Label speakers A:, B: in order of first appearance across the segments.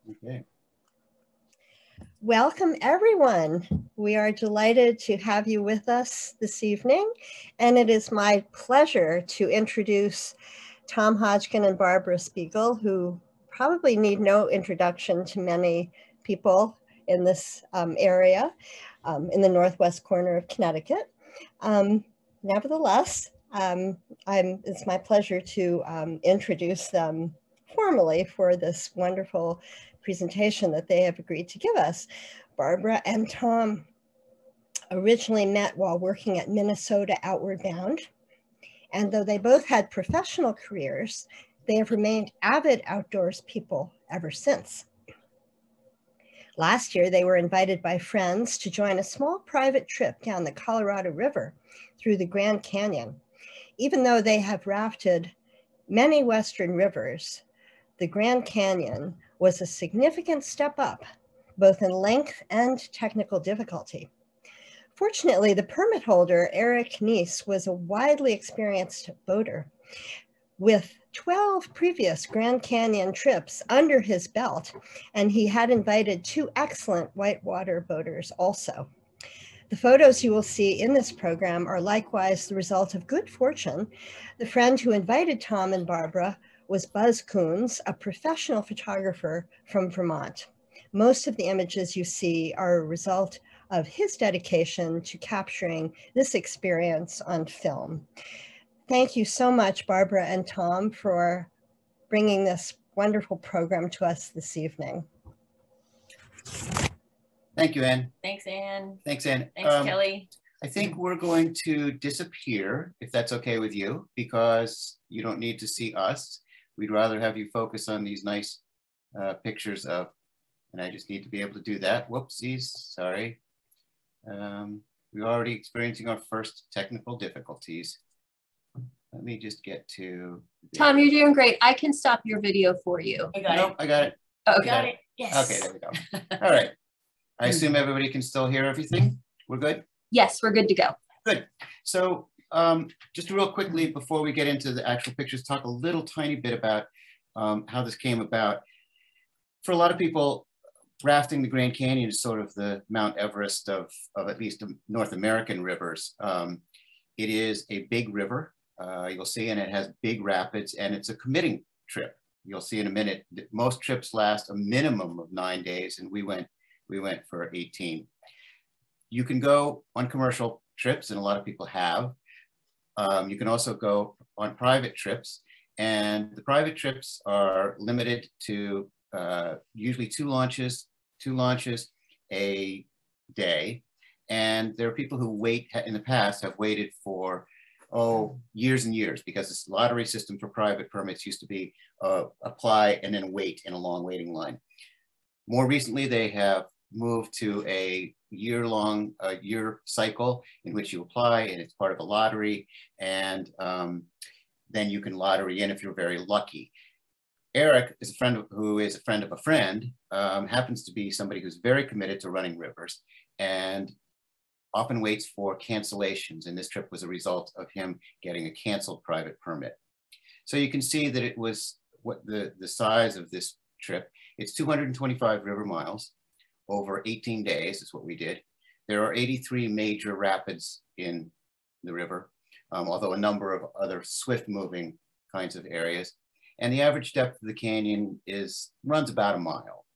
A: Okay.
B: Welcome, everyone. We are delighted to have you with us this evening, and it is my pleasure to introduce Tom Hodgkin and Barbara Spiegel, who probably need no introduction to many people in this area, in the northwest corner of Connecticut. Nevertheless, it's my pleasure to introduce them formally for this wonderful presentation that they have agreed to give us. Barbara and Tom originally met while working at Minnesota Outward Bound, and though they both had professional careers, they have remained avid outdoors people ever since. Last year, they were invited by friends to join a small private trip down the Colorado River through the Grand Canyon. Even though they have rafted many Western rivers, the Grand Canyon was a significant step up, both in length and technical difficulty. Fortunately, the permit holder, Eric Neese, was a widely experienced boater. With 12 previous Grand Canyon trips under his belt, and he had invited 2 excellent whitewater boaters also. The photos you will see in this program are likewise the result of good fortune. The friend who invited Tom and Barbara was Buzz Kuhns, a professional photographer from Vermont. Most of the images you see are a result of his dedication to capturing this experience on film. Thank you so much, Barbara and Tom, for bringing this wonderful program to us this evening.
A: Thank you, Ann.
C: Thanks, Ann.
A: Thanks, Ann.
C: Thanks, Kelly.
A: I think we're going to disappear, if that's okay with you, because you don't need to see us. We'd rather have you focus on these nice pictures of, and I just need to be able to do that. Whoopsies, sorry. We're already experiencing our first technical difficulties. Let me just get to...
D: Tom, you're doing great. I can stop your video for you.
C: I got it.
A: I got it.
D: Oh,
C: Got it. Yes.
A: Okay, there we go. All right. I assume everybody can still hear everything? We're good?
D: Yes, we're good to go.
A: Good. So just real quickly, before we get into the actual pictures, talk a little tiny bit about how this came about. For a lot of people, rafting the Grand Canyon is sort of the Mount Everest of at least North American rivers. It is a big river, you'll see, and it has big rapids, and it's a committing trip. You'll see in a minute that most trips last a minimum of 9 days, and we went for 18. You can go on commercial trips, and a lot of people have. You can also go on private trips, and the private trips are limited to usually two launches a day. And there are people who wait, in the past have waited for, years and years, because this lottery system for private permits used to be apply and then wait in a long waiting line. More recently, they have moved to a year cycle in which you apply, and it's part of a lottery, and then you can lottery in if you're very lucky. Eric is a friend who is a friend of a friend, happens to be somebody who's very committed to running rivers and often waits for cancellations. And this trip was a result of him getting a canceled private permit. So you can see that it was what the size of this trip. It's 225 river miles over 18 days is what we did. There are 83 major rapids in the river, although a number of other swift moving kinds of areas. And the average depth of the canyon runs about a mile.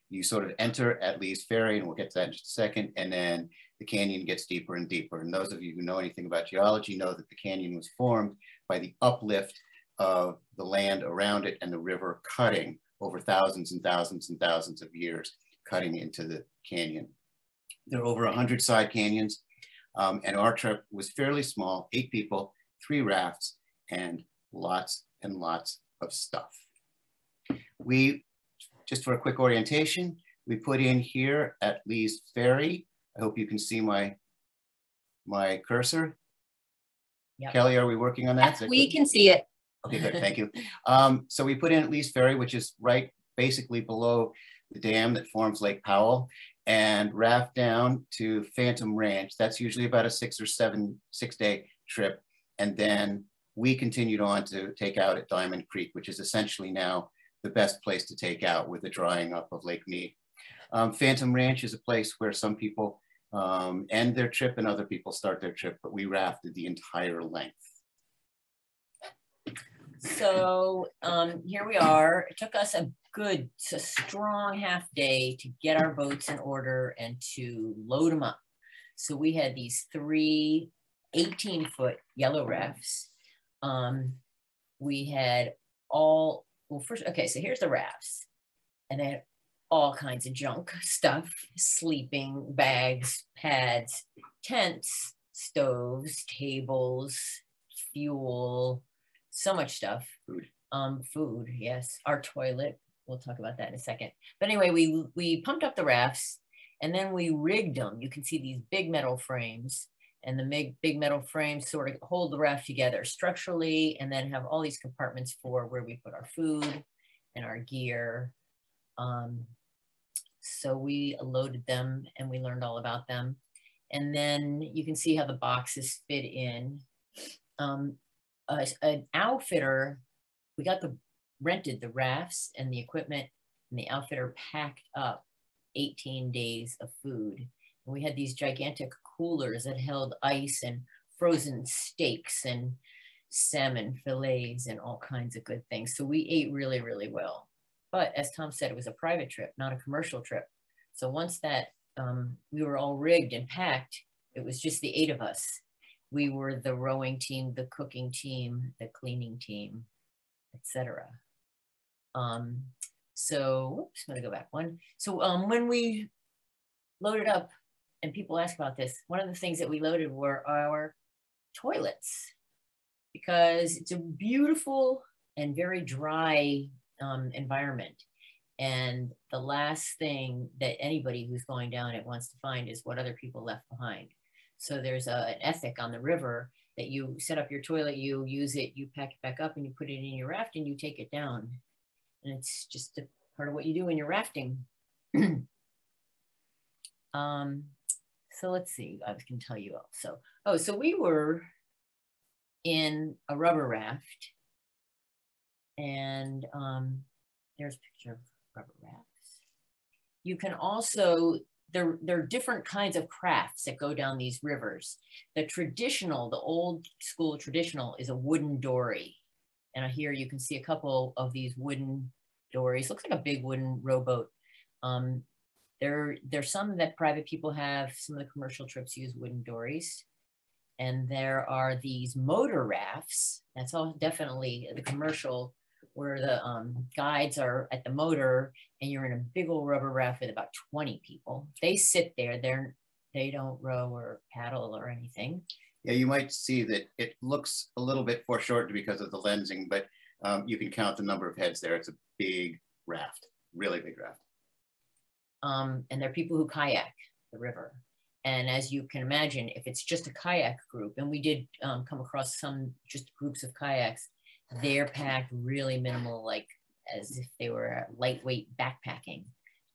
A: You sort of enter at Lee's Ferry, and we'll get to that in just a second, and then the canyon gets deeper and deeper. And those of you who know anything about geology know that the canyon was formed by the uplift of the land around it and the river cutting over thousands and thousands and thousands of years, cutting into the canyon. There are over 100 side canyons, and our trip was fairly small, 8 people, 3 rafts, and lots of stuff. Just for a quick orientation, we put in here at Lee's Ferry. I hope you can see my cursor. Yep. Kelly, are we working on that?
D: Yes, we can see it.
A: Okay, good, thank you. So we put in at Lee's Ferry, which is right basically below the dam that forms Lake Powell, and raft down to Phantom Ranch. That's usually about a 6 or 7 day trip. And then we continued on to take out at Diamond Creek, which is essentially now the best place to take out with the drying up of Lake Mead. Phantom Ranch is a place where some people end their trip and other people start their trip, but we rafted the entire length.
C: So here we are. It took us a strong half day to get our boats in order and to load them up. So we had these 3 18-foot yellow rafts. We had all, well, first, okay, so here's the rafts. And they had all kinds of junk stuff, sleeping bags, pads, tents, stoves, tables, fuel, so much stuff. Food, yes. Our toilet, we'll talk about that in a second. But anyway, we pumped up the rafts and then we rigged them. You can see these big metal frames, and the big metal frames sort of hold the raft together structurally, and then have all these compartments for where we put our food and our gear. So we loaded them and we learned all about them. And then you can see how the boxes fit in. An outfitter, we rented the rafts and the equipment, and the outfitter packed up 18 days of food. And we had these gigantic coolers that held ice and frozen steaks and salmon fillets and all kinds of good things. So we ate really, really well. But as Tom said, it was a private trip, not a commercial trip. So once that we were all rigged and packed, it was just the 8 of us. We were the rowing team, the cooking team, the cleaning team, etc. So, oops, I'm gonna go back one. So when we loaded up, and people ask about this, one of the things that we loaded were our toilets, because it's a beautiful and very dry environment. And the last thing that anybody who's going down it wants to find is what other people left behind. So there's an ethic on the river that you set up your toilet, you use it, you pack it back up, and you put it in your raft and you take it down. And it's just a part of what you do when you're rafting. So let's see, I can tell you also. Oh, so we were in a rubber raft, and there's a picture of rubber rafts. You can also, there are different kinds of crafts that go down these rivers. The traditional, the old school traditional is a wooden dory. And here you can see a couple of these wooden dories. Looks like a big wooden rowboat. There's some that private people have. Some of the commercial trips use wooden dories. And there are these motor rafts. That's all definitely the commercial, where the guides are at the motor and you're in a big old rubber raft with about 20 people. They sit there, they don't row or paddle or anything.
A: Yeah, you might see that it looks a little bit foreshortened because of the lensing, but you can count the number of heads there. It's a big raft, really big raft.
C: And there are people who kayak the river. And as you can imagine, if it's just a kayak group, and we did come across some just groups of kayaks, they're packed really minimal, like as if they were lightweight backpacking,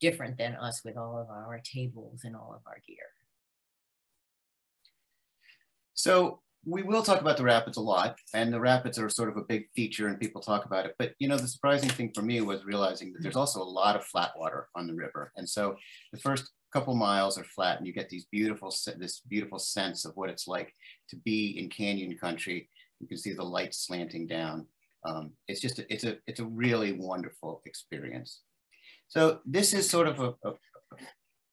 C: different than us with all of our tables and all of our gear.
A: So we will talk about the rapids a lot, and the rapids are sort of a big feature and people talk about it. But you know, the surprising thing for me was realizing that there's also a lot of flat water on the river. And so the first couple miles are flat and you get this beautiful sense of what it's like to be in canyon country. You can see the light slanting down. It's just, it's a really wonderful experience. So this is sort of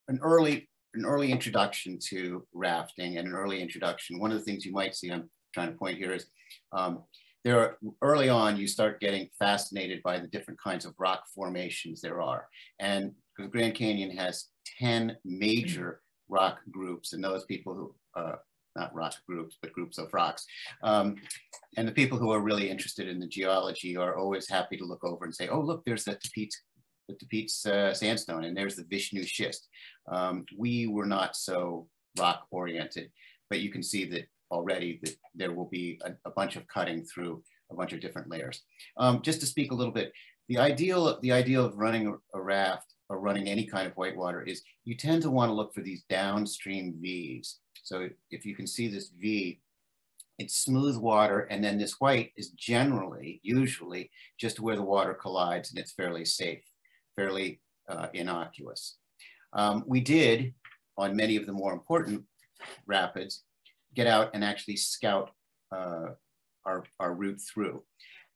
A: an early introduction to rafting and an early introduction. One of the things you might see, I'm trying to point here, is early on, you start getting fascinated by the different kinds of rock formations there are. And the Grand Canyon has 10 major rock groups, and those people who, not rock groups, but groups of rocks. And the people who are really interested in the geology are always happy to look over and say, oh, look, there's the Tapeats sandstone, and there's the Vishnu schist. We were not so rock oriented, but you can see that already that there will be a bunch of cutting through a bunch of different layers. Just to speak a little bit, the ideal of running a raft or running any kind of whitewater is you tend to want to look for these downstream V's. So if you can see this V It's smooth water, and then this white is generally, usually, just where the water collides, and it's fairly safe, fairly innocuous. We did, on many of the more important rapids, get out and actually scout our route through.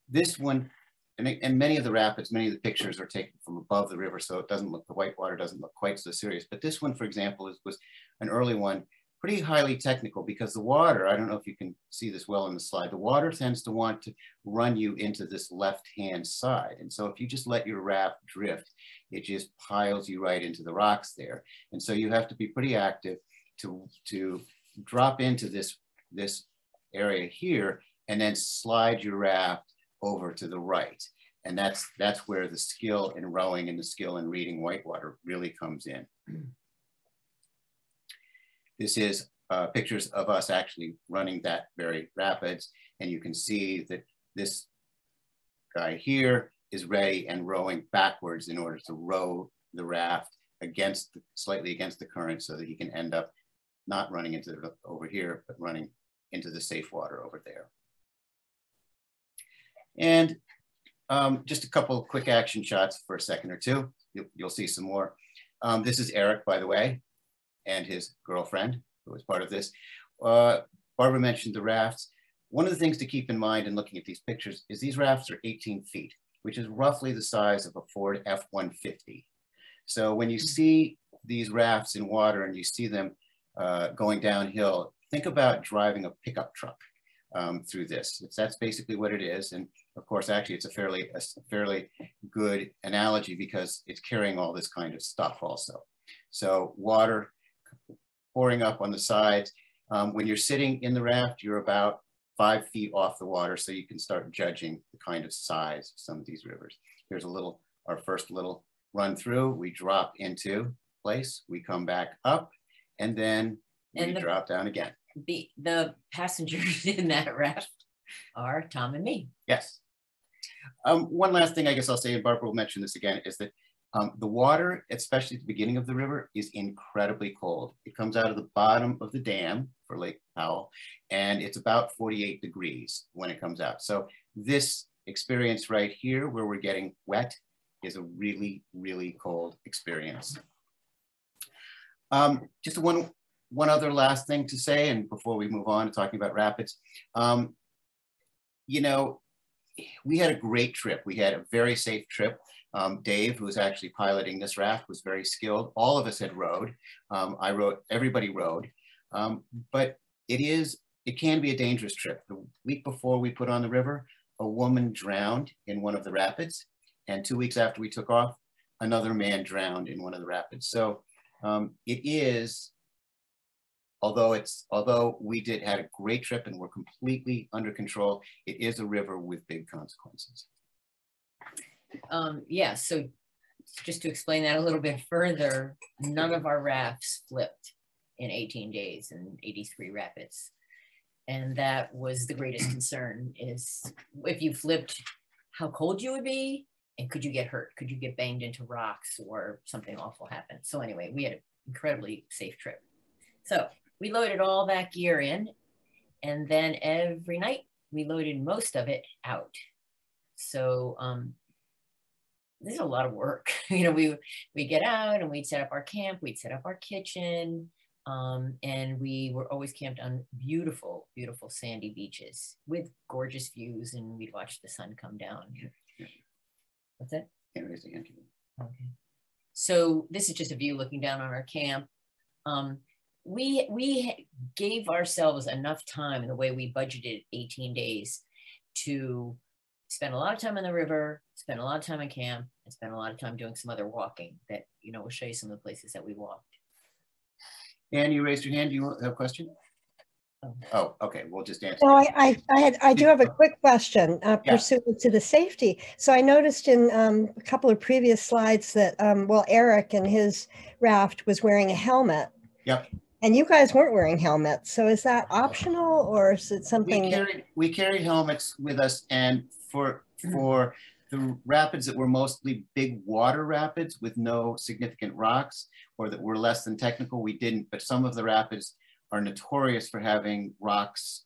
A: This one, and many of the rapids, many of the pictures are taken from above the river, so it doesn't look, the white water doesn't look quite so serious. But this one, for example, was an early one, pretty highly technical, because the water, I don't know if you can see this well in the slide, the water tends to want to run you into this left-hand side. And so if you just let your raft drift, it just piles you right into the rocks there. And so you have to be pretty active to drop into this area here and then slide your raft over to the right. And that's where the skill in rowing and the skill in reading whitewater really comes in. This is pictures of us actually running that very rapids. And you can see that this guy here is ready and rowing backwards in order to row the raft slightly against the current, so that he can end up not running into over here, but running into the safe water over there. And just a couple of quick action shots for a second or two. You'll see some more. This is Eric, by the way, and his girlfriend, who was part of this. Barbara mentioned the rafts. One of the things to keep in mind in looking at these pictures is these rafts are 18 feet, which is roughly the size of a Ford F-150. So when you see these rafts in water and you see them going downhill, think about driving a pickup truck through this. That's basically what it is. And of course, actually, it's a fairly good analogy, because it's carrying all this kind of stuff also. So water pouring up on the sides. When you're sitting in the raft, you're about 5 feet off the water, so you can start judging the kind of size of some of these rivers. Here's our first little run through. We drop into place, we come back up, and then we drop down again.
C: The passengers in that raft are Tom and me.
A: Yes. One last thing I guess I'll say, and Barbara will mention this again, is that the water, especially at the beginning of the river, is incredibly cold. It comes out of the bottom of the dam for Lake Powell, and it's about 48 degrees when it comes out. So this experience right here, where we're getting wet, is a really, really cold experience. Just one other last thing to say, and before we move on to talking about rapids, you know, we had a great trip. We had a very safe trip. Dave, who was actually piloting this raft, was very skilled. All of us had rowed. I rowed, everybody rowed. But it can be a dangerous trip. The week before we put on the river, a woman drowned in one of the rapids. And 2 weeks after we took off, another man drowned in one of the rapids. So it is, although we had a great trip and we're completely under control, it is a river with big consequences.
C: Yeah, so just to explain that a little bit further, none of our rafts flipped in 18 days in 83 rapids. And that was the greatest concern, is if you flipped, how cold you would be, and could you get hurt? Could you get banged into rocks or something awful happen? So anyway, we had an incredibly safe trip. So we loaded all that gear in, and then every night we loaded most of it out. So this is a lot of work. You know, we get out and we'd set up our camp, we'd set up our kitchen, and we were always camped on beautiful, beautiful sandy beaches with gorgeous views, and we'd watch the sun come down.
A: Yeah.
C: What's that?
A: Okay.
C: So this is just a view looking down on our camp. We gave ourselves enough time in the way we budgeted 18 days to spend a lot of time on the river, spend a lot of time in camp, and spend a lot of time doing some other walking that, you know, we'll show you some of the places that we walked.
A: Anne, you raised your hand. Do you have a question? Oh, okay. We'll just answer.
B: No, I do have a quick question pursuant to the safety. So I noticed in a couple of previous slides that, well, Eric and his raft was wearing a helmet.
A: Yep.
B: And you guys weren't wearing helmets. So is that optional, or is it something?
A: We carried helmets with us, and for the rapids that were mostly big water rapids with no significant rocks, or that were less than technical, we didn't. But some of the rapids are notorious for having rocks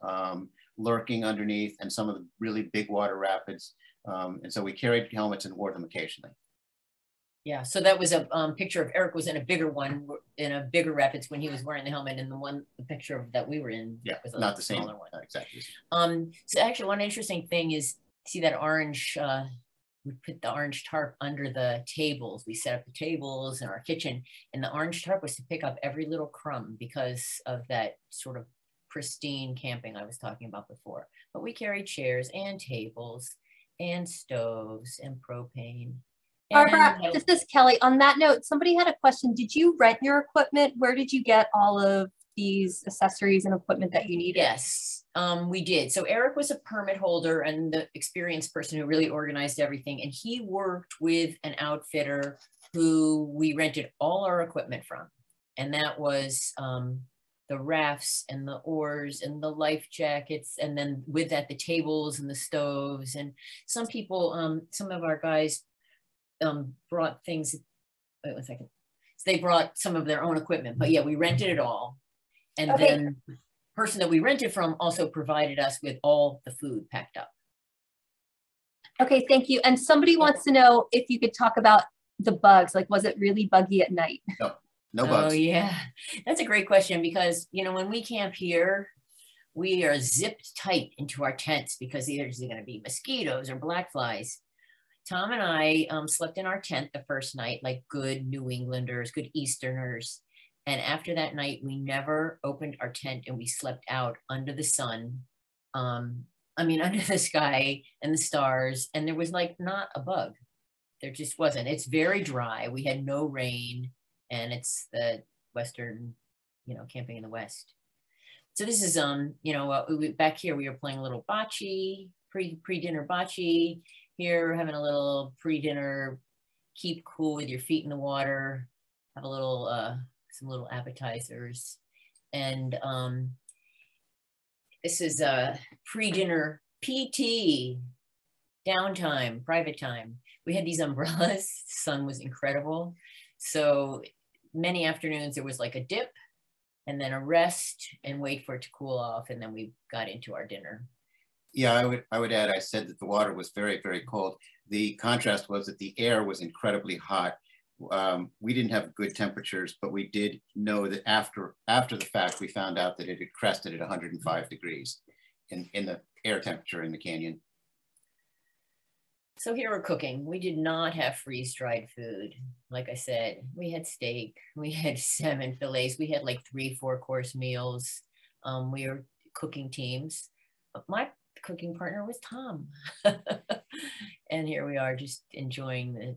A: lurking underneath and some of the really big water rapids. And so we carried helmets and wore them occasionally.
C: Yeah, so that was a picture of Eric was in a bigger one, in a bigger rapids when he was wearing the helmet, and the picture that we were in was
A: not the same
C: smaller one.
A: Exactly.
C: So actually one interesting thing is, see that orange, we put the orange tarp under the tables. We set up the tables in our kitchen, and the orange tarp was to pick up every little crumb because of that sort of pristine camping I was talking about before. But we carried chairs and tables and stoves and propane.
D: Barbara, this is Kelly. On that note, somebody had a question. Did you rent your equipment? Where did you get all of these accessories and equipment that you needed?
C: Yes, we did. So Eric was a permit holder and the experienced person who really organized everything. And he worked with an outfitter who we rented all our equipment from. And that was the rafts and the oars and the life jackets. And then with that, the tables and the stoves. And some people, some of our guys brought things, wait 1 second. So they brought some of their own equipment, but yeah, we rented it all. And then the person that we rented from also provided us with all the food packed up.
D: Okay, thank you. And somebody wants to know if you could talk about the bugs, like was it really buggy at night?
A: No bugs.
C: Oh yeah, that's a great question because, you know, when we camp here, we are zipped tight into our tents because either there's going to be mosquitoes or black flies. Tom and I slept in our tent the first night like good New Englanders, good Easterners. And after that night, we never opened our tent and we slept out under the sun. Under the sky and the stars. And there was like not a bug. There just wasn't. It's very dry. We had no rain and it's the Western, you know, camping in the West. So this is, back here, we were playing a little bocce, pre-dinner bocce. Here, we're having a little pre-dinner, keep cool with your feet in the water, have a little, some little appetizers. And this is a pre-dinner PT, downtime, private time. We had these umbrellas, the sun was incredible. So many afternoons, there was like a dip and then a rest and wait for it to cool off. And then we got into our dinner.
A: Yeah, I would add, I said that the water was very, very cold. The contrast was that the air was incredibly hot. We didn't have good temperatures, but we did know that after the fact, we found out that it had crested at 105 degrees in the air temperature in the canyon.
C: So here we're cooking. We did not have freeze-dried food. Like I said, we had steak, we had salmon fillets, we had like 3-4 course meals. We were cooking teams. My cooking partner was Tom. And here we are just enjoying the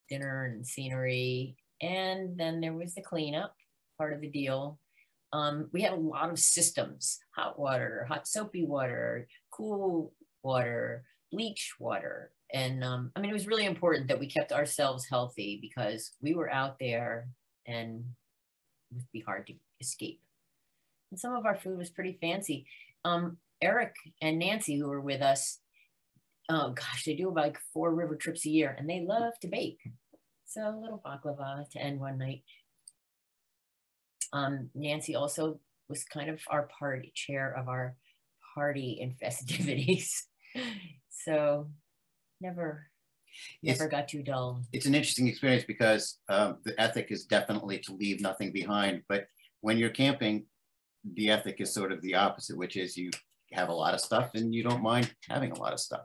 C: dinner and scenery. And then there was the cleanup, part of the deal. We had a lot of systems: hot water, hot soapy water, cool water, bleach water. And it was really important that we kept ourselves healthy because we were out there and it would be hard to escape. And some of our food was pretty fancy. Eric and Nancy, who were with us, oh gosh, they do like 4 river trips a year and they love to bake. So a little baklava to end one night. Nancy also was kind of our party chair of our party and festivities. So never got too dull.
A: It's an interesting experience because the ethic is definitely to leave nothing behind. But when you're camping, the ethic is sort of the opposite, which is you have a lot of stuff and you don't mind having a lot of stuff.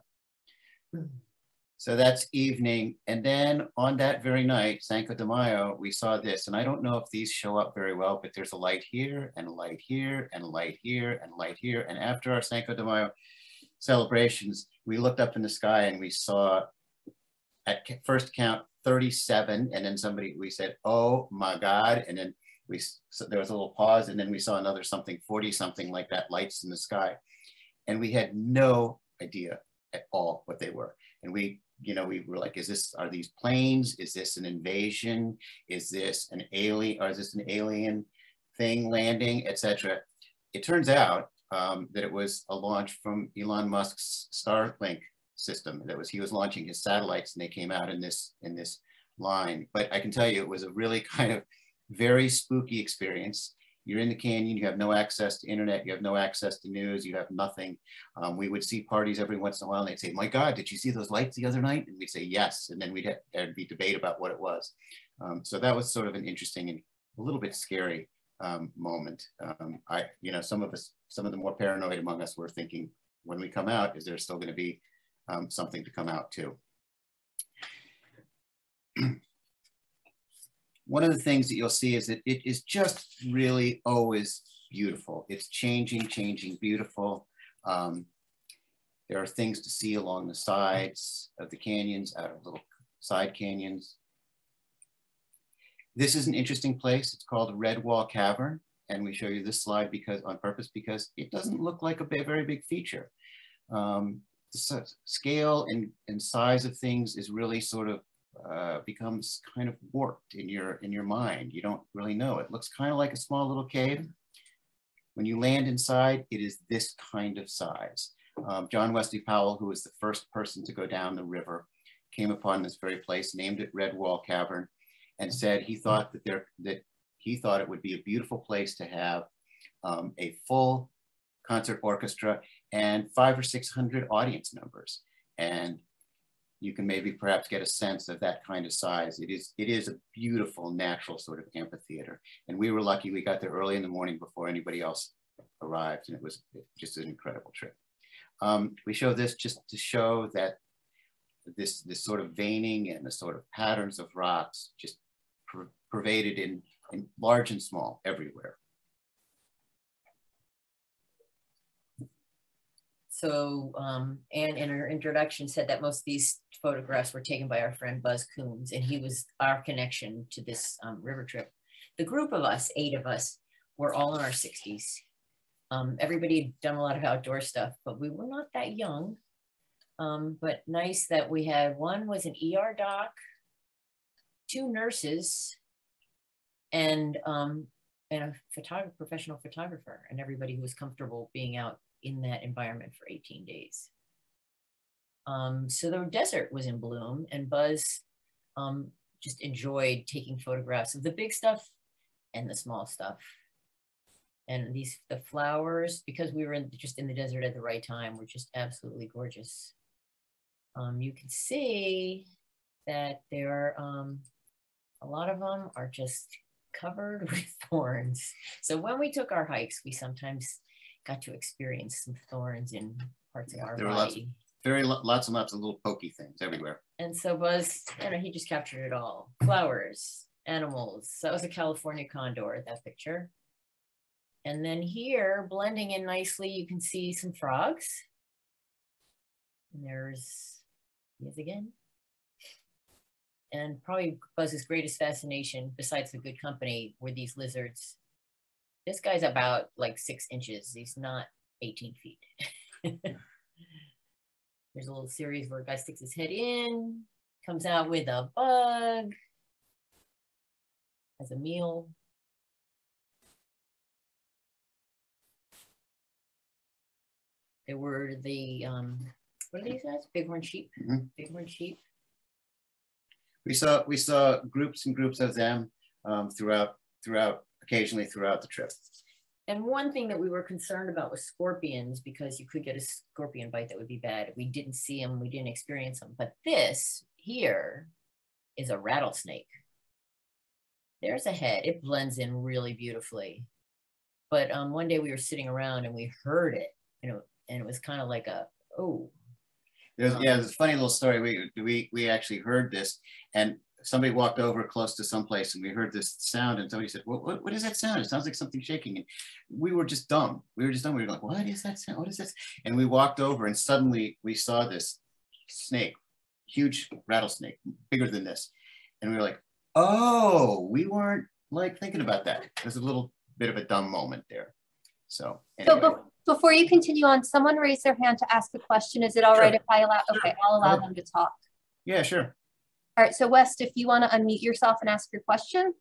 A: So that's evening. And then on that very night, Cinco de Mayo, we saw this. And I don't know if these show up very well, but there's a light here and a light here and a light here and a light here. And after our Cinco de Mayo celebrations, we looked up in the sky and we saw at first count 37. And then we said, oh my God. And then so there was a little pause and then we saw another something, 40 something like that, lights in the sky. And we had no idea at all what they were. And we were like, are these planes? Is this an invasion? Is this an alien, or is this an alien thing landing, etc.? It turns out that it was a launch from Elon Musk's Starlink system. He was launching his satellites and they came out in this line. But I can tell you, it was a really kind of very spooky experience. You're in the canyon, you have no access to internet, you have no access to news, you have nothing. We would see parties every once in a while and they'd say, my God, did you see those lights the other night? And we'd say, yes. And then there'd be debate about what it was. So that was sort of an interesting and a little bit scary moment. Some of the more paranoid among us were thinking, when we come out, is there still going to be something to come out too? One of the things that you'll see is that it is just really always beautiful. It's changing, beautiful. There are things to see along the sides of the canyons, out of little side canyons. This is an interesting place. It's called Red Wall Cavern. And we show you this slide on purpose because it doesn't look like a very big feature. The scale and size of things is really sort of becomes kind of warped in your mind. You don't really know. It looks kind of like a small little cave. When you land inside, it is this kind of size. John Wesley Powell, who was the first person to go down the river, came upon this very place, named it Red Wall Cavern, and said he thought it would be a beautiful place to have a full concert orchestra and 500 or 600 audience members. And you can maybe perhaps get a sense of that kind of size. It is a beautiful, natural sort of amphitheater. And we were lucky, we got there early in the morning before anybody else arrived, and it was just an incredible trip. We show this just to show that this sort of veining and the sort of patterns of rocks just pervaded in large and small everywhere.
C: So Anne in her introduction said that most of these photographs were taken by our friend Buzz Kuhns, and he was our connection to this river trip. The group of us, 8 of us, were all in our 60s. Everybody had done a lot of outdoor stuff, but we were not that young. But nice that we had, one was an ER doc, 2 nurses, and a professional photographer, and everybody who was comfortable being out in that environment for 18 days. So the desert was in bloom, and Buzz just enjoyed taking photographs of the big stuff and the small stuff. And the flowers, because we were just in the desert at the right time, were just absolutely gorgeous. You can see that there are, a lot of them are just covered with thorns. So when we took our hikes, we sometimes got to experience some thorns in parts of our body.
A: Lots and lots of little pokey things everywhere.
C: And so Buzz, he just captured it all. Flowers, animals. That was a California condor, that picture. And then here, blending in nicely, you can see some frogs. And there's these again. And probably Buzz's greatest fascination, besides the good company, were these lizards. This guy's about like 6 inches. He's not 18 feet. There's a little series where a guy sticks his head in, comes out with a bug, as a meal. There were the, what are these guys? Bighorn sheep. Mm-hmm. Bighorn sheep.
A: We saw groups and groups of them occasionally throughout the trip.
C: And one thing that we were concerned about was scorpions, because you could get a scorpion bite that would be bad. We didn't see them, we didn't experience them. But this here is a rattlesnake. There's a head, it blends in really beautifully. But one day we were sitting around and we heard it, and it was kind of like a, oh.
A: There's a funny little story. We actually heard this, and somebody walked over close to someplace, and we heard this sound, and somebody said, what is that sound? It sounds like something shaking. And we were just dumb. We were like, what is that sound? What is this? And we walked over, and suddenly we saw this snake, huge rattlesnake, bigger than this. And we were like, oh, we weren't like thinking about that. There's a little bit of a dumb moment there. So anyway.
D: So before you continue on, someone raised their hand to ask a question. Is it all right if I allow? Sure. Okay, I'll allow them to talk.
A: Yeah, sure.
D: All right, so West, if you want to unmute yourself and ask your question.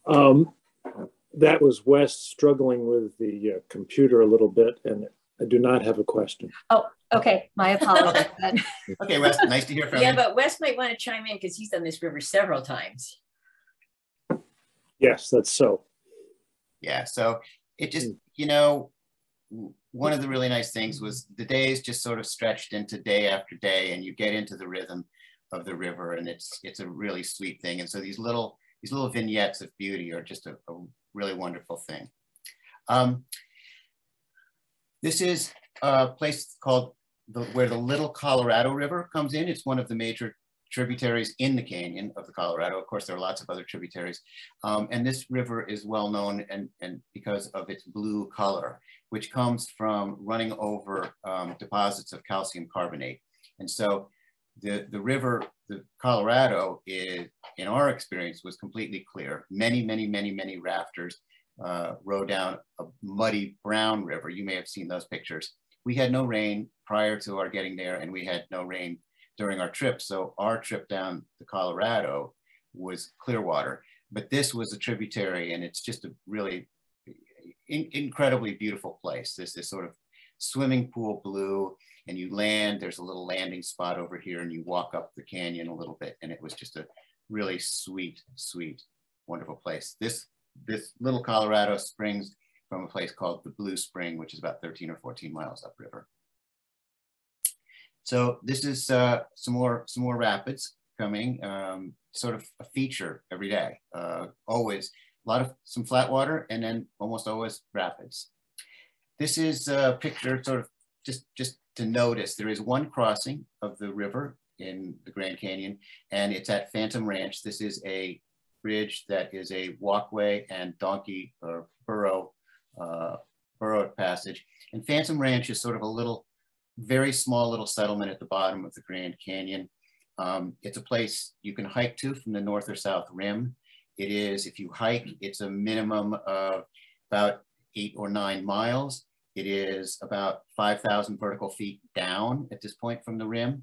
E: That was West struggling with the computer a little bit, and I do not have a question.
D: Oh, okay, my apologies then.
A: Okay, West, nice to hear from you.
C: Yeah, but West might want to chime in because he's done this river several times.
E: Yes, that's so.
A: Yeah, so it just, you know, one of the really nice things was the days just sort of stretched into day after day, and you get into the rhythm of the river, and it's a really sweet thing. And so these little vignettes of beauty are just a really wonderful thing. This is a place called where the Little Colorado River comes in. It's one of the major tributaries in the canyon of the Colorado. Of course, there are lots of other tributaries. And this river is well known and because of its blue color, which comes from running over deposits of calcium carbonate. And so the river, the Colorado, is, in our experience, was completely clear. Many rafters rode down a muddy brown river. You may have seen those pictures. We had no rain prior to our getting there, and we had no rain during our trip. So our trip down the Colorado was clear water, but this was a tributary, and it's just a really incredibly beautiful place. This sort of swimming pool blue, and you land, there's a little landing spot over here, and you walk up the canyon a little bit, and it was just a really sweet, wonderful place. This Little Colorado springs from a place called the Blue Spring, which is about 13 or 14 miles upriver. So this is some more rapids coming, sort of a feature every day. Always some flat water, and then almost always rapids. This is a picture sort of just to notice. There is one crossing of the river in the Grand Canyon, and it's at Phantom Ranch. This is a bridge that is a walkway and donkey or burro passage. And Phantom Ranch is sort of a very small little settlement at the bottom of the Grand Canyon. It's a place you can hike to from the north or south rim. It is, if you hike, it's a minimum of about 8 or 9 miles. It is about 5,000 vertical feet down at this point from the rim.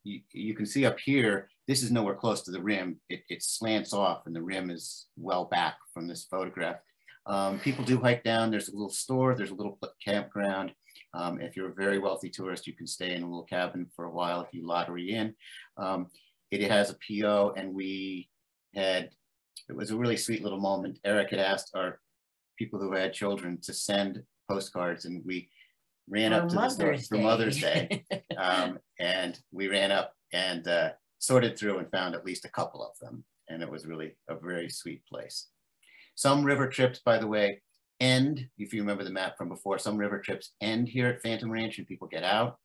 A: You can see up here, this is nowhere close to the rim. It slants off, and the rim is well back from this photograph. People do hike down. There's a little store, there's a little campground. If you're a very wealthy tourist, you can stay in a little cabin for a while if you lottery in. It has a PO, and it was a really sweet little moment. Eric had asked our people who had children to send postcards, and we ran up to the store for Mother's Day. And we ran up and sorted through and found at least a couple of them. And it was really a very sweet place. Some river trips, by the way, end, if you remember the map from before, some river trips end here at Phantom Ranch and people get out.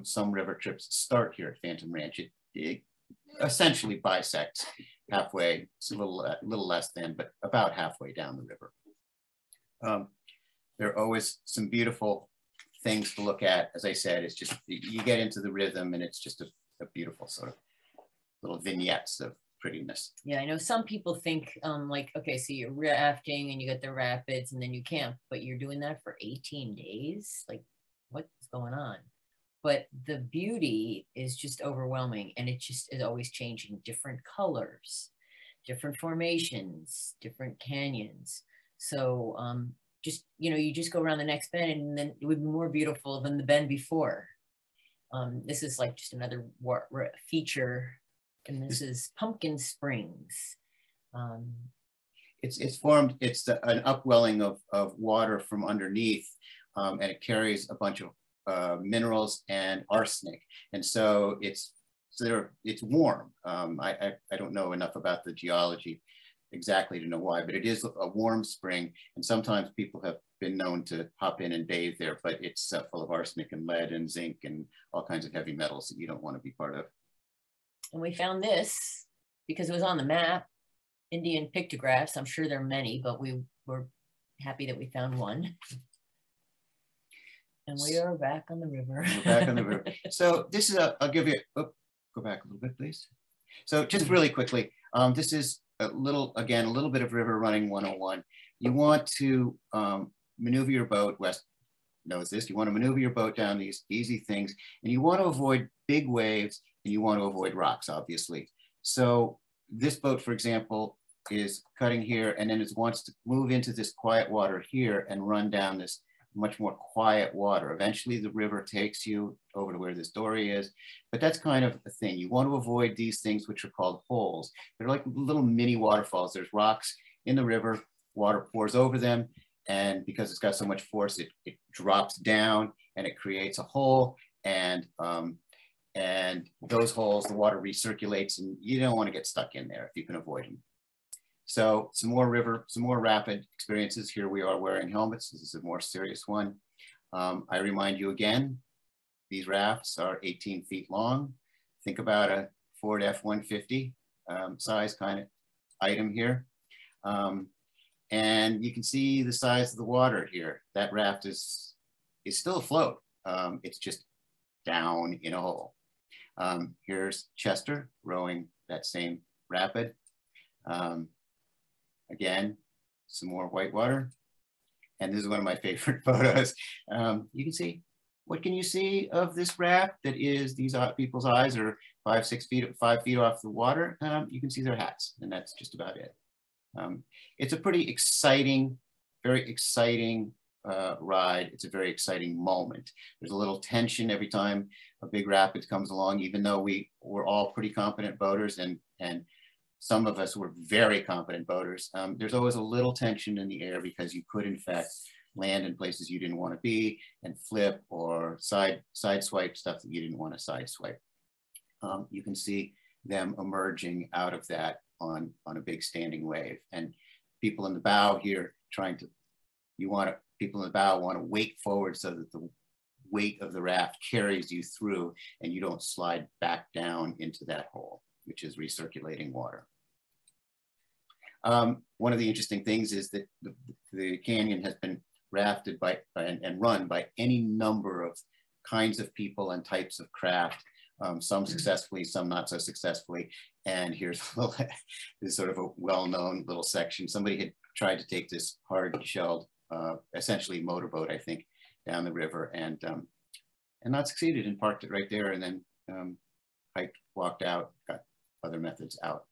A: Some river trips start here at Phantom Ranch. It essentially bisects halfway. It's a little less than, but about halfway down the river. There are always some beautiful things to look at. As I said, it's just, you get into the rhythm, and it's just a beautiful sort of little vignettes of prettiness.
C: Yeah, I know some people think like, okay, so you're rafting and you get the rapids and then you camp, but you're doing that for 18 days. Like, what's going on? But the beauty is just overwhelming, and it just is always changing. Different colors, different formations, different canyons. So just, you just go around the next bend, and then it would be more beautiful than the bend before. This is like just another feature, and this is Pumpkin Springs.
A: It's formed, it's an upwelling of water from underneath, and it carries a bunch of minerals and arsenic. And so it's warm. I don't know enough about the geology exactly to know why, but it is a warm spring, and sometimes people have been known to hop in and bathe there, but it's full of arsenic and lead and zinc and all kinds of heavy metals that you don't want to be part of.
C: And we found this because it was on the map, Indian pictographs. I'm sure there are many, but we were happy that we found one. And we are back on the river.
A: We're back on the river. So this is I'll give you, go back a little bit, please. So just really quickly, this is a little bit of river running 101. You want to maneuver your boat, Wes knows this, you want to maneuver your boat down these easy things, and you want to avoid big waves, and you want to avoid rocks, obviously. So this boat, for example, is cutting here, and then it wants to move into this quiet water here and run down this much more quiet water. Eventually the river takes you over to where this dory is, but that's kind of a thing. You want to avoid these things which are called holes. They're like little mini waterfalls. There's rocks in the river, water pours over them. And because it's got so much force, it drops down and it creates a hole. And those holes, the water recirculates, and you don't want to get stuck in there if you can avoid them. So some more rapid experiences. Here we are wearing helmets. This is a more serious one. I remind you again, these rafts are 18 feet long. Think about a Ford F-150 size kind of item here. And you can see the size of the water here. That raft is still afloat. It's just down in a hole. Here's Chester rowing that same rapid. Again, some more white water. And this is one of my favorite photos. You can see, what can you see of this raft that is these people's eyes are 5 feet off the water? You can see their hats, and that's just about it. It's a pretty exciting, very exciting ride. It's a very exciting moment. There's a little tension every time a big rapid comes along, even though we're all pretty competent boaters, and some of us were very competent boaters. There's always a little tension in the air because you could, in fact, land in places you didn't want to be and flip or side swipe stuff that you didn't want to side swipe. You can see them emerging out of that on a big standing wave, and people in the bow here people in the bow want to wake forward so that the weight of the raft carries you through and you don't slide back down into that hole, which is recirculating water. One of the interesting things is that the canyon has been rafted by and run by any number of kinds of people and types of craft, some successfully, some not so successfully. And here's this sort of a well-known little section. Somebody had tried to take this hard-shelled, essentially motorboat, I think, down the river and not succeeded, and parked it right there, and then hiked, walked out, got other methods out.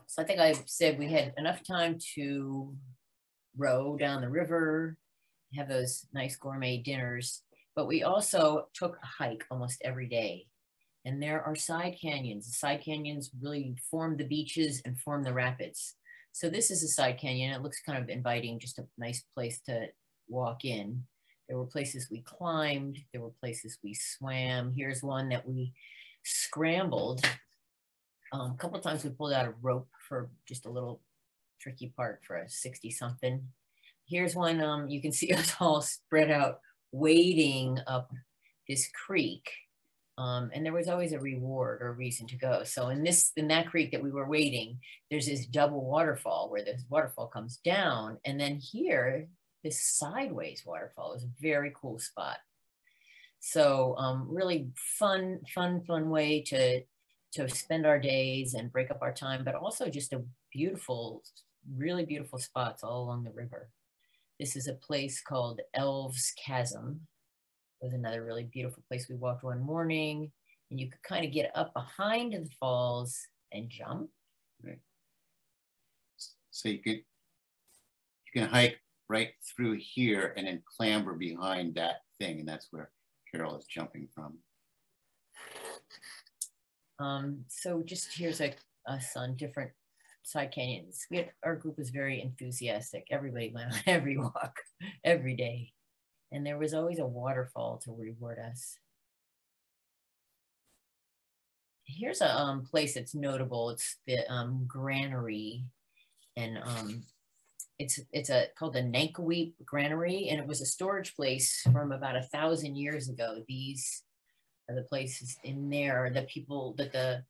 C: So I think I said we had enough time to row down the river, have those nice gourmet dinners, but we also took a hike almost every day. And there are side canyons. The side canyons really form the beaches and form the rapids. So this is a side canyon. It looks kind of inviting, just a nice place to walk in. There were places we climbed. There were places we swam. Here's one that we scrambled. A couple of times we pulled out a rope for just a little tricky part for a 60-something. Here's one, you can see us all spread out wading up this creek. And there was always a reward or a reason to go. So in that creek that we were wading, there's this double waterfall where this waterfall comes down. And then here, this sideways waterfall is a very cool spot. So really fun way to spend our days and break up our time, but also just a beautiful, really beautiful spots all along the river. This is a place called Elves Chasm. It was another really beautiful place. We walked one morning, and you could kind of get up behind the falls and jump.
A: Right. So you can hike right through here and then clamber behind that thing, and that's where Carol is jumping from.
C: So just here's us on different side canyons. Our group was very enthusiastic. Everybody went on every walk, every day. And there was always a waterfall to reward us. Here's a place that's notable. It's the Granary. And it's called the Nankweep Granary. And it was a storage place from about 1,000 years ago. These are the places in there, the people that the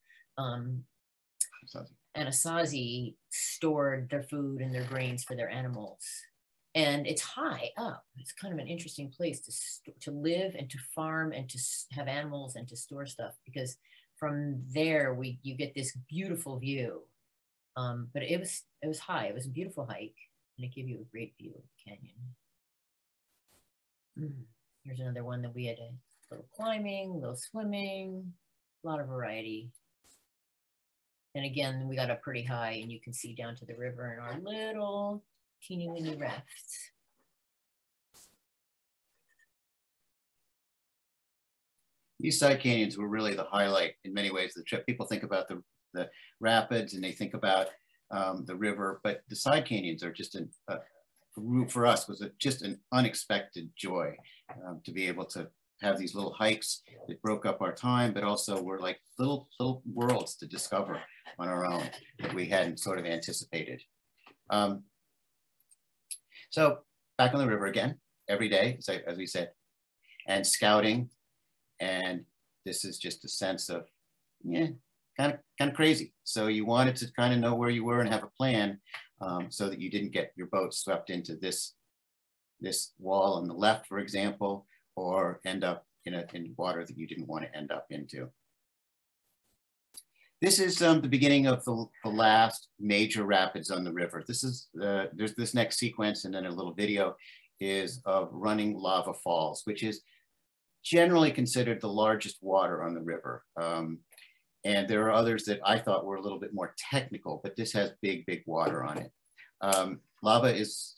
C: Anasazi stored their food and their grains for their animals. And it's high up. It's kind of an interesting place to live and to farm and to have animals and to store stuff, because from there you get this beautiful view. But it was high. It was a beautiful hike, and it gave you a great view of the canyon. Here's another one that we had a little climbing, a little swimming, a lot of variety. And again, we got up pretty high, and you can see down to the river in our little teeny weeny rafts.
A: These side canyons were really the highlight in many ways of the trip. People think about the rapids, and they think about the river, but the side canyons are just for us was just an unexpected joy to be able to have these little hikes that broke up our time, but also were like little worlds to discover on our own that we hadn't sort of anticipated. So back on the river again, every day, as we said, and scouting. And this is just a sense of, yeah, kind of crazy. So you wanted to kind of know where you were and have a plan so that you didn't get your boat swept into this wall on the left, for example, or end up in water that you didn't want to end up into. This is the beginning of the last major rapids on the river. This is, there's this next sequence and then a little video is of running lava falls, which is generally considered the largest water on the river. And there are others that I thought were a little bit more technical, but this has big water on it. Lava is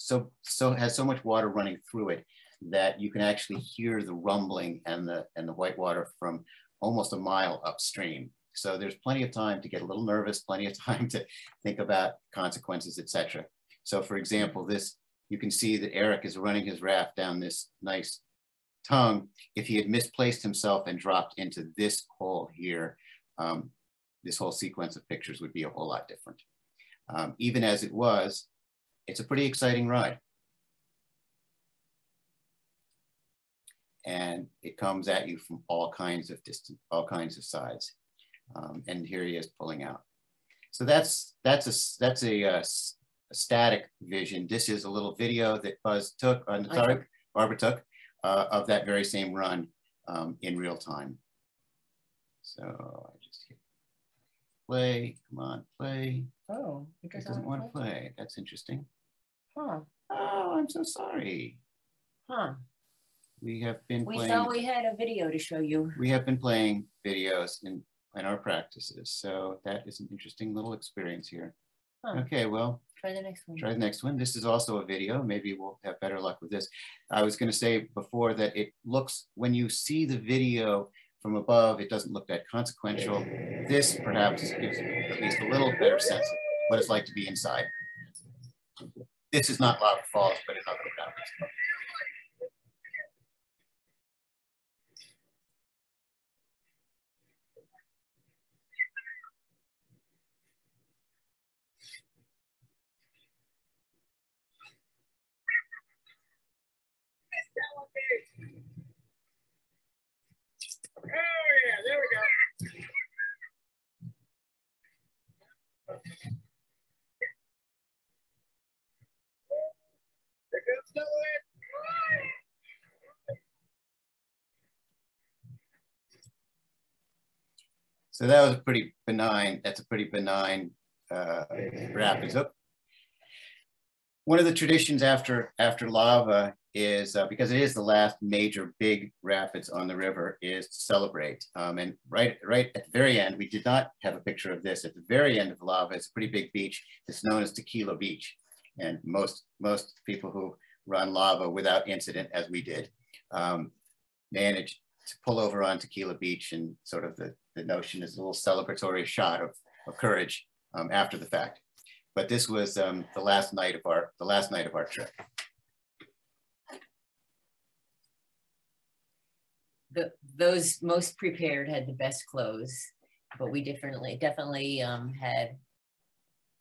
A: has so much water running through it that you can actually hear the rumbling and the white water from almost a mile upstream. So there's plenty of time to get a little nervous, plenty of time to think about consequences, etc. So for example, this, you can see that Eric is running his raft down this nice tongue. If he had misplaced himself and dropped into this hole here, this whole sequence of pictures would be a whole lot different. Even as it was, it's a pretty exciting ride. And it comes at you from all kinds of distance, all kinds of sides. And here he is pulling out. So that's a static vision. This is a little video that Buzz took, Barbara took, of that very same run in real time. So I just hit play, come on, play.
C: Oh,
A: it doesn't want to play. That's interesting.
C: Huh.
A: Oh, I'm so sorry.
C: Huh.
A: We have been playing.
C: We thought we had a video to show you.
A: We have been playing videos in our practices. So that is an interesting little experience here. Huh. Okay, well,
C: try the next one.
A: Try the next one. This is also a video. Maybe we'll have better luck with this. I was going to say before that it looks, when you see the video from above, it doesn't look that consequential. This perhaps gives at least a little better sense of what it's like to be inside. This is not lava falls, but another rapids.
F: Oh yeah, there we go. Here comes another one.
A: So that was a pretty benign, that's a pretty benign rapids. Oh. One of the traditions after lava is, because it is the last major big rapids on the river, is to celebrate. And right at the very end, we did not have a picture of this. At the very end of the lava, it's a pretty big beach. It's known as Tequila Beach. And most people who run lava without incident, as we did, manage to pull over on Tequila Beach, and sort of the notion is a little celebratory shot of courage after the fact. But this was the last night of our trip.
C: Those most prepared had the best clothes, but we definitely had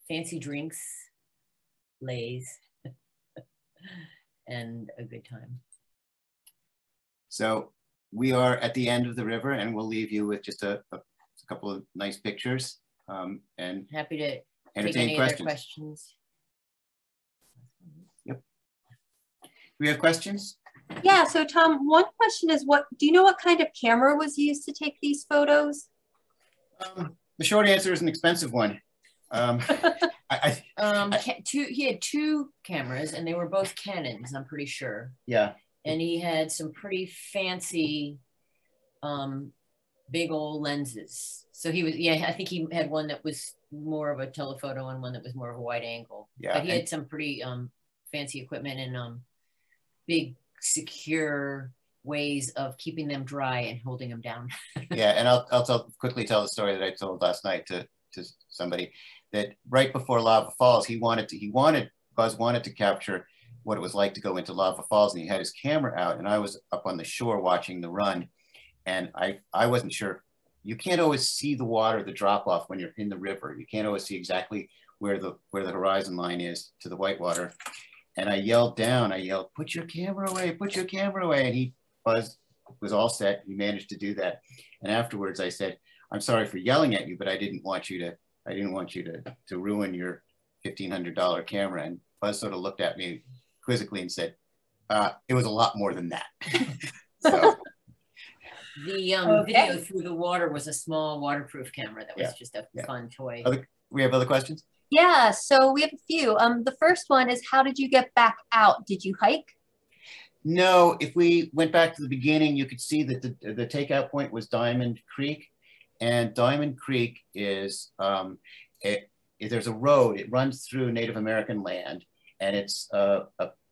C: fancy drinks, lays, and a good time.
A: So we are at the end of the river, and we'll leave you with just a couple of nice pictures. And
C: happy to
A: entertain
C: take any other questions.
A: Yep. Do we have questions?
D: Yeah, so Tom, one question is, do you know what kind of camera was used to take these photos?
A: The short answer is an expensive one.
C: He had two cameras, and they were both Canons, I'm pretty sure.
A: Yeah.
C: And he had some pretty fancy, big old lenses. So he was, I think he had one that was more of a telephoto and one that was more of a wide angle.
A: Yeah.
C: But he had some pretty fancy equipment and big, secure ways of keeping them dry and holding them down.
A: Yeah, and I'll quickly tell the story that I told last night to to somebody that right before Lava Falls, Buzz wanted to capture what it was like to go into Lava Falls, and he had his camera out, and I was up on the shore watching the run, and I wasn't sure. You can't always see the water, the drop off when you're in the river. You can't always see exactly where the horizon line is to the whitewater. And I yelled down, put your camera away, and Buzz was all set. He managed to do that. And afterwards I said, I'm sorry for yelling at you, but I didn't want you to ruin your $1,500 camera. And Buzz sort of looked at me quizzically and said, it was a lot more than that. So.
C: The video through the water was a small waterproof camera that was just a fun toy.
A: We have other questions?
D: Yeah, so we have a few. The first one is, how did you get back out? Did you hike?
A: No, if we went back to the beginning, you could see that the takeout point was Diamond Creek. And Diamond Creek is, there's a road, it runs through Native American land, and it's a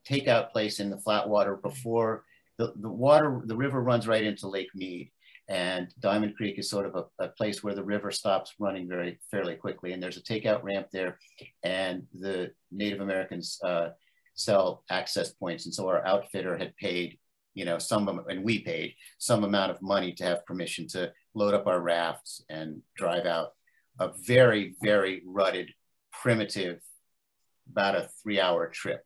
A: takeout place in the flat water before the river runs right into Lake Mead. And Diamond Creek is sort of a place where the river stops running fairly quickly. And there's a takeout ramp there, and the Native Americans sell access points. And so our outfitter had paid, and we paid some amount of money to have permission to load up our rafts and drive out a very, very rutted, primitive, about a 3-hour trip.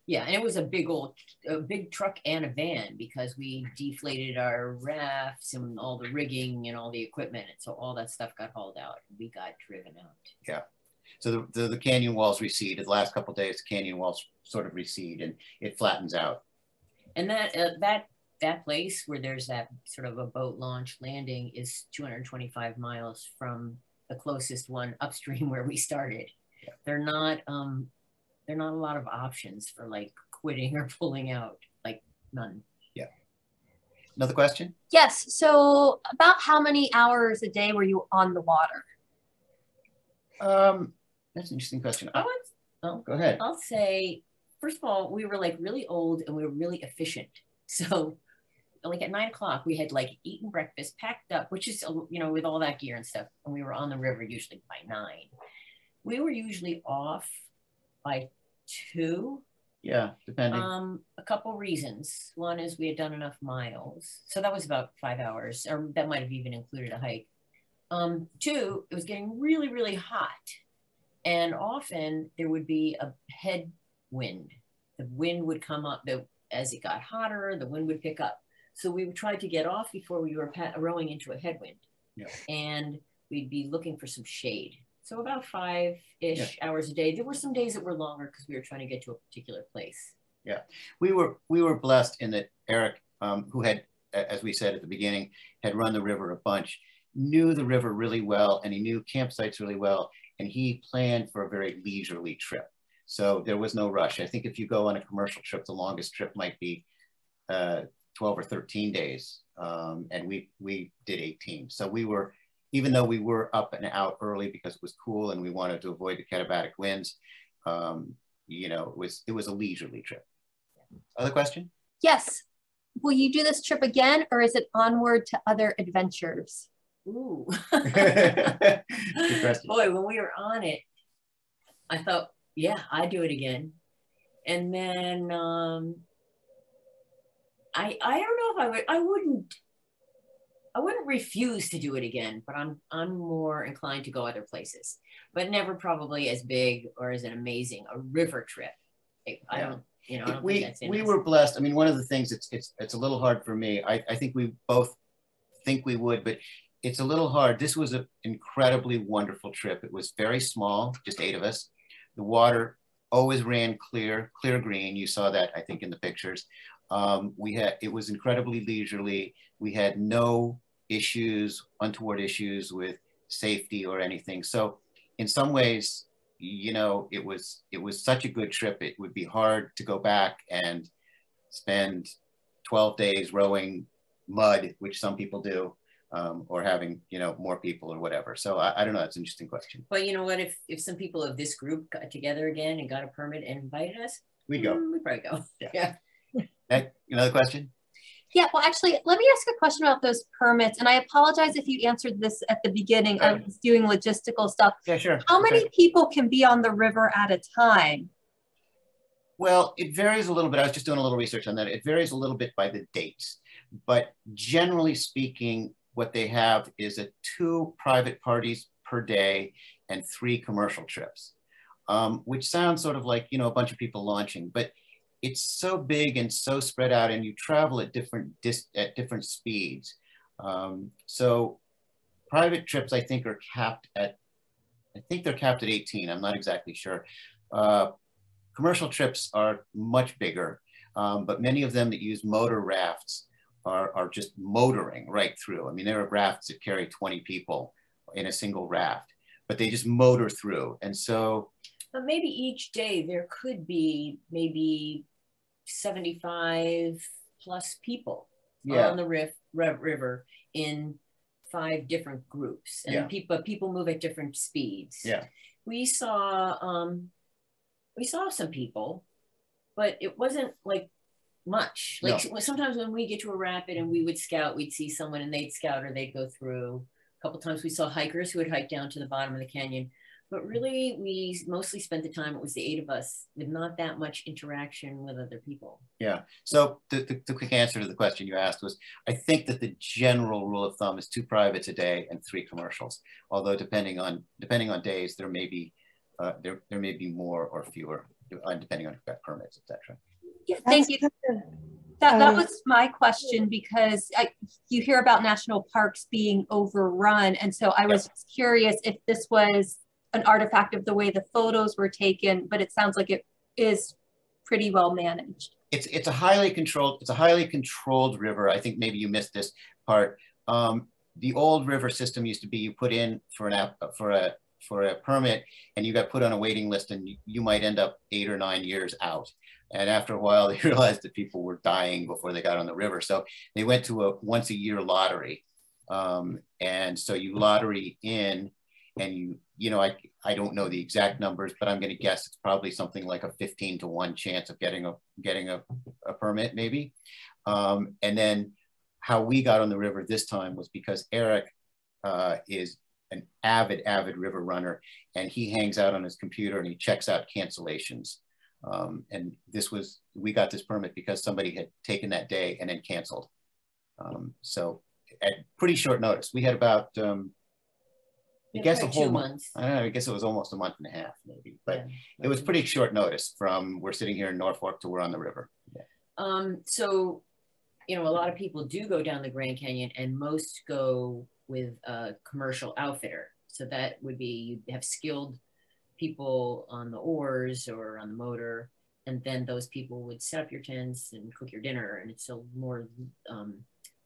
C: Yeah, and it was a big truck and a van, because we deflated our rafts and all the rigging and all the equipment. And so all that stuff got hauled out and we got driven out. Yeah.
A: So the canyon walls receded. The last couple of days, the canyon walls sort of recede and it flattens out.
C: And that place where there's that sort of a boat launch landing is 225 miles from the closest one upstream where we started. Yeah. They're not a lot of options for like quitting or pulling out, like none.
A: Yeah. Another question?
D: Yes. So about how many hours a day were you on the water?
A: That's an interesting question.
C: Go ahead. I'll say, first of all, we were like really old and we were really efficient. So like at 9 o'clock, we had like eaten breakfast, packed up, which is, with all that gear and stuff. And we were on the river usually by 9. We were usually off by 2.
A: Yeah, depending.
C: A couple reasons. One is we had done enough miles. So that was about 5 hours, or that might have even included a hike. 2, it was getting really, really hot. And often there would be a headwind. The wind would come up, as it got hotter, the wind would pick up. So we would try to get off before we were rowing into a headwind. Yeah. And we'd be looking for some shade. So about 5-ish hours a day. There were some days that were longer because we were trying to get to a particular place.
A: Yeah, we were blessed in that Eric, who had, as we said at the beginning, had run the river a bunch, knew the river really well, and he knew campsites really well, and he planned for a very leisurely trip. So there was no rush. I think if you go on a commercial trip, the longest trip might be 12 or 13 days, and we did 18. So we were, even though we were up and out early because it was cool and we wanted to avoid the katabatic winds, it was a leisurely trip. Other question?
D: Yes. Will you do this trip again, or is it onward to other adventures?
C: Ooh.
A: Good question.
C: Boy, when we were on it, I thought, yeah, I'd do it again. And then I don't know if I wouldn't refuse to do it again, but I'm more inclined to go other places, but never probably as big or as an amazing a river trip. I don't think that's in
A: we
C: us.
A: were blessed. I mean, one of the things it's a little hard for me. I think we both think we would, but it's a little hard. This was an incredibly wonderful trip. It was very small, just 8 of us. The water always ran clear green. You saw that, I think, in the pictures. It was incredibly leisurely. We had no untoward issues with safety or anything. So in some ways, it was such a good trip. It would be hard to go back and spend 12 days rowing mud, which some people do, or having, more people or whatever. So I don't know. That's an interesting question.
C: But you know what? If some people of this group got together again and got a permit and invited us,
A: we'd go.
C: We'd probably go.
A: Yeah. Another question?
D: Yeah, well, actually, let me ask a question about those permits. And I apologize if you answered this at the beginning. I was doing logistical stuff.
A: Yeah, sure.
D: How many people can be on the river at a time?
A: Well, it varies a little bit. I was just doing a little research on that. It varies a little bit by the dates, but generally speaking, what they have is 2 private parties per day and 3 commercial trips, which sounds sort of like, you know, a bunch of people launching, but it's so big and so spread out, and you travel at different speeds. So private trips, I think, are capped at, I think they're capped at 18. I'm not exactly sure. Commercial trips are much bigger, but many of them that use motor rafts are just motoring right through. I mean, there are rafts that carry 20 people in a single raft, but they just motor through. And so,
C: but maybe each day there could be maybe 75 plus people on the river in 5 different groups, and people move at different speeds.
A: Yeah,
C: we saw some people, but it wasn't like much. Like sometimes when we get to a rapid and we would scout, we'd see someone and they'd scout or they'd go through. A couple times we saw hikers who would hike down to the bottom of the canyon. But really, we mostly spent the time, it was the 8 of us, with not that much interaction with other people.
A: Yeah, so the quick answer to the question you asked was, I think that the general rule of thumb is 2 privates a day and 3 commercials. Although depending on days, there may be more or fewer, depending on who got permits, etc.
D: Yeah, thank you. That was my question, because you hear about national parks being overrun, and so I was curious if this was an artifact of the way the photos were taken, but it sounds like it is pretty well managed.
A: It's a highly controlled river. I think maybe you missed this part. The old river system used to be, you put in for a permit and you got put on a waiting list, and you might end up 8 or 9 years out. And after a while, they realized that people were dying before they got on the river. So they went to a once-a-year lottery. And so you lottery in, and you know, I don't know the exact numbers, but I'm going to guess it's probably something like a 15 to 1 chance of getting a permit, maybe. And then how we got on the river this time was because Eric is an avid river runner, and he hangs out on his computer and he checks out cancellations. And we got this permit because somebody had taken that day and then canceled. So at pretty short notice, we had about, I guess a whole month. I don't know, I guess it was almost a month and a half maybe, but it was pretty short notice from we're sitting here in Norfolk to we're on the river. Yeah.
C: So, you know, a lot of people do go down the Grand Canyon, and most go with a commercial outfitter. So that would be, you have skilled people on the oars or on the motor, and then those people would set up your tents and cook your dinner, and it's a more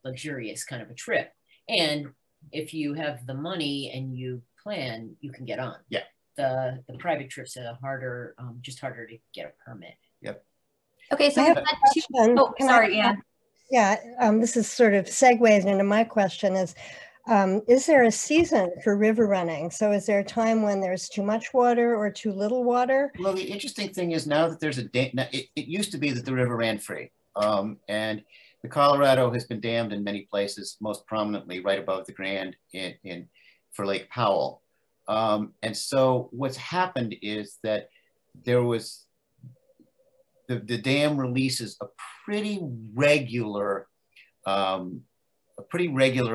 C: luxurious kind of a trip. And if you have the money and you plan, you can get on.
A: Yeah.
C: The private trips are harder, just harder to get a permit.
A: Yep.
D: Okay, so sorry, Anne.
B: Yeah, this is sort of segues into my question is there a season for river running? So is there a time when there's too much water or too little water?
A: Well, the interesting thing is now that there's it used to be that the river ran free. And the Colorado has been dammed in many places, most prominently right above the Grand for Lake Powell. And so what's happened is that there was, the dam releases a pretty regular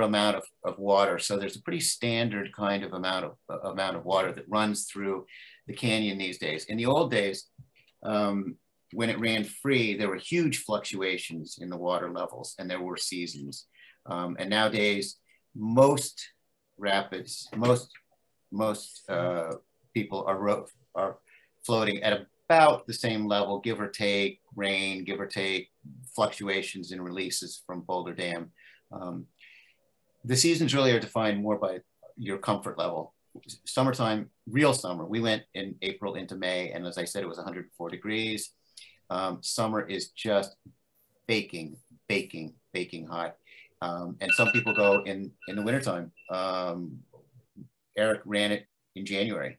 A: amount of water. So there's a pretty standard kind of amount of water that runs through the canyon these days. In the old days, when it ran free, there were huge fluctuations in the water levels, and there were seasons. And nowadays, most rapids, most people are floating at about the same level, give or take rain, give or take fluctuations in releases from Boulder Dam. The seasons really are defined more by your comfort level. Summertime, real summer, we went in April into May, and as I said, it was 104 degrees. Summer is just baking hot. And some people go in the wintertime. Eric ran it in January,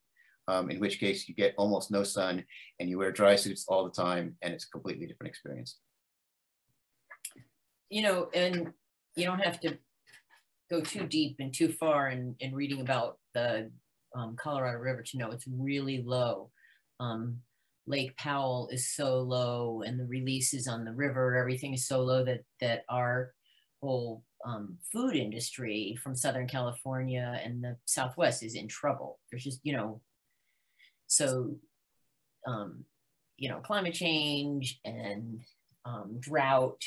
A: in which case you get almost no sun and you wear dry suits all the time, and it's a completely different experience.
C: you know, and you don't have to go too deep and too far in reading about the Colorado River to know it's really low. Lake Powell is so low, and the releases on the river, everything is so low that our whole food industry from Southern California and the Southwest is in trouble. There's just, you know, so, you know, climate change and drought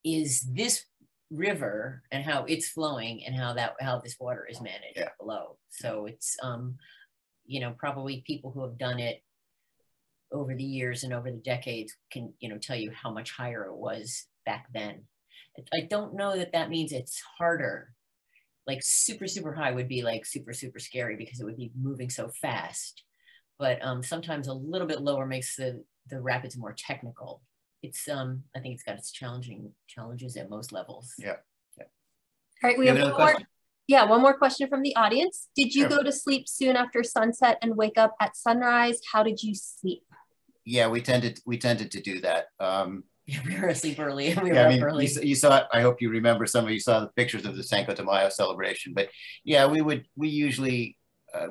C: is this river and how it's flowing and how this water is managed below. So it's, you know, probably people who have done it over the years and over the decades can, you know, tell you how much higher it was back then. I don't know that that means it's harder. Like super, super high would be like super, super scary because it would be moving so fast. But sometimes a little bit lower makes the rapids more technical. It's, I think it's got its challenges at most levels.
A: Yeah.
D: All right, we have one more. Yeah, one more question from the audience. Did you go to sleep soon after sunset and wake up at sunrise? How did you sleep?
A: Yeah, we tended to do that.
C: We were asleep early and we were up early.
A: You saw it. I hope you remember, some of you saw the pictures of the Cinco de Mayo celebration. But yeah, we usually,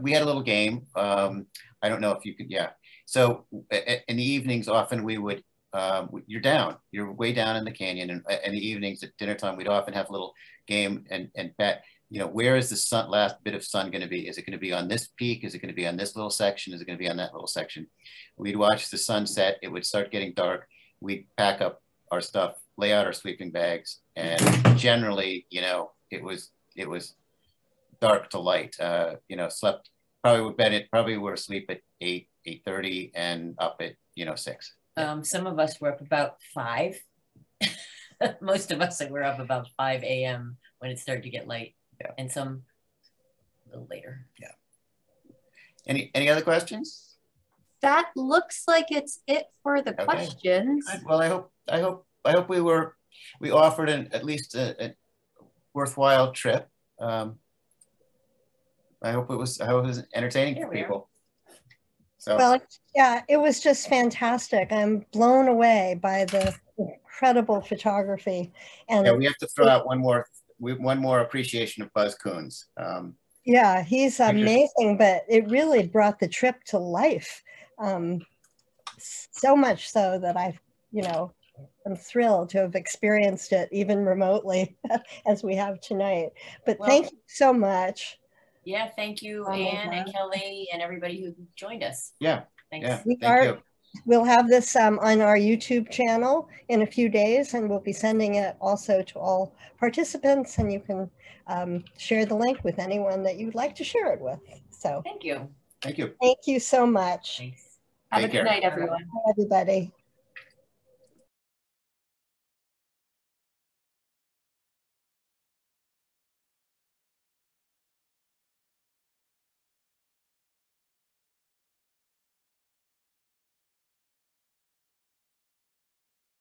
A: we had a little game. I don't know if you could, So in the evenings, often we would, you're way down in the canyon, and in the evenings at dinner time, we'd often have a little game and bet, you know, where is the last bit of sun going to be? Is it going to be on this peak? Is it going to be on this little section? Is it going to be on that little section? We'd watch the sunset. It would start getting dark. We'd pack up our stuff, lay out our sleeping bags, and generally, you know, it was dark to light. You know, slept, probably were asleep at 8:30 and up at, you know, 6.
C: Some of us were up about 5. Most of us were up about 5 a.m. when it started to get light. Yeah. And some a little later.
A: Yeah. Any other questions?
D: That looks like it's it for the questions.
A: Well, I hope we offered at least a worthwhile trip. I hope it was entertaining for people. So.
B: Well, yeah, it was just fantastic. I'm blown away by the incredible photography. And
A: yeah, we have to throw out one more appreciation of Buzz Kuhns.
B: Yeah, he's amazing, but it really brought the trip to life. So much so that I'm thrilled to have experienced it even remotely as we have tonight. But thank you so much.
C: Yeah, thank you, Anne and Kelly and everybody who joined us.
A: Yeah,
C: thanks.
A: Yeah, thank you.
B: We'll have this on our YouTube channel in a few days, and we'll be sending it also to all participants, and you can share the link with anyone that you'd like to share it with. So
C: thank you.
A: Thank you.
B: Thank you so much.
C: Thanks.
D: Have a good night, everyone.
B: Bye, everybody.